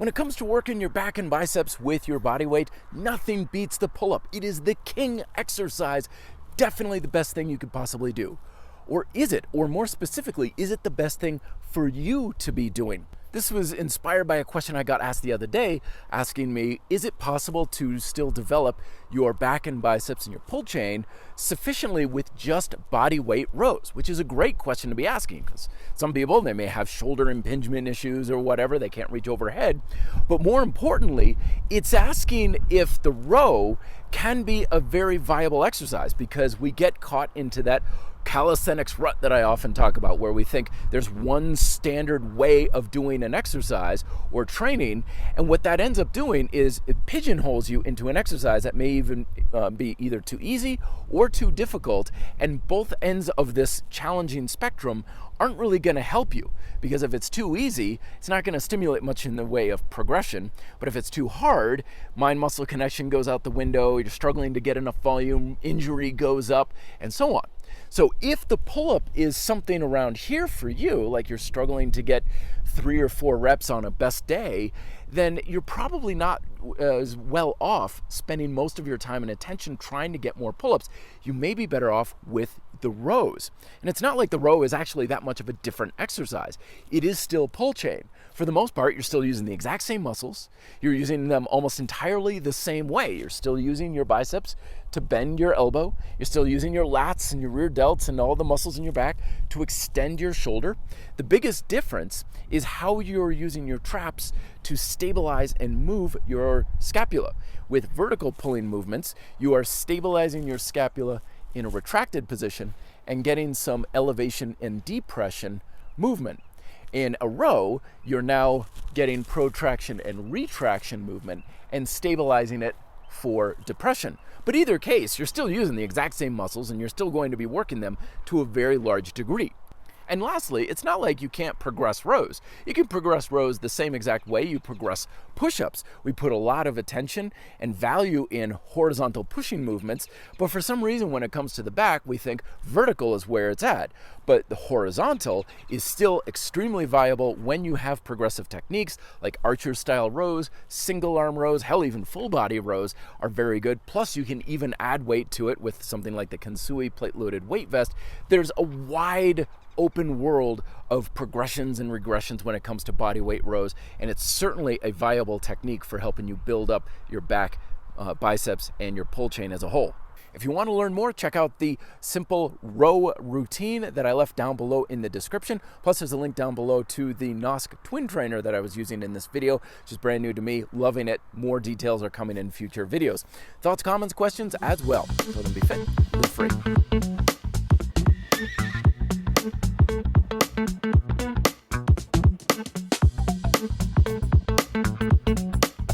When it comes to working your back and biceps with your body weight, nothing beats the pull-up. It is the king exercise, definitely the best thing you could possibly do. Or is it? Or more specifically, is it the best thing for you to be doing? This was inspired by a question I got asked the other day, asking me, is it possible to still develop your back and biceps and your pull chain sufficiently with just body weight rows? Which is a great question to be asking, because some people, they may have shoulder impingement issues or whatever, they can't reach overhead. But more importantly, it's asking if the row can be a very viable exercise, because we get caught into that calisthenics rut that I often talk about, where we think there's one standard way of doing an exercise or training, and what that ends up doing is it pigeonholes you into an exercise that may even be either too easy or too difficult, and both ends of this challenging spectrum aren't really going to help you, because if it's too easy, it's not going to stimulate much in the way of progression. But if it's too hard, mind-muscle connection goes out the window, you're struggling to get enough volume, injury goes up, and so on. So if the pull-up is something around here for you, like you're struggling to get 3 or 4 reps on a best day, then you're probably not as well off spending most of your time and attention trying to get more pull-ups. You may be better off with the rows. And it's not like the row is actually that much of a different exercise. It is still pull chain. For the most part, you're still using the exact same muscles. You're using them almost entirely the same way. You're still using your biceps to bend your elbow. You're still using your lats and your rear delts and all the muscles in your back to extend your shoulder. The biggest difference is how you're using your traps to stabilize and move your scapula. With vertical pulling movements, you are stabilizing your scapula in a retracted position and getting some elevation and depression movement. In a row, you're now getting protraction and retraction movement and stabilizing it for depression. But either case, you're still using the exact same muscles and you're still going to be working them to a very large degree. And lastly, it's not like you can't progress rows. You can progress rows the same exact way you progress push-ups. We put a lot of attention and value in horizontal pushing movements, but for some reason when it comes to the back, we think vertical is where it's at. But the horizontal is still extremely viable when you have progressive techniques like archer-style rows, single arm rows, hell, even full body rows are very good. Plus you can even add weight to it with something like the Kensui plate-loaded weight vest. There's a wide open world of progressions and regressions when it comes to body weight rows, and it's certainly a viable technique for helping you build up your back, biceps, and your pull chain as a whole. If you want to learn more, check out the simple row routine that I left down below in the description. Plus, there's a link down below to the NOSSK Twin Trainer that I was using in this video, which is brand new to me. Loving it. More details are coming in future videos. Thoughts, comments, questions as well. Until then, be fit, live free.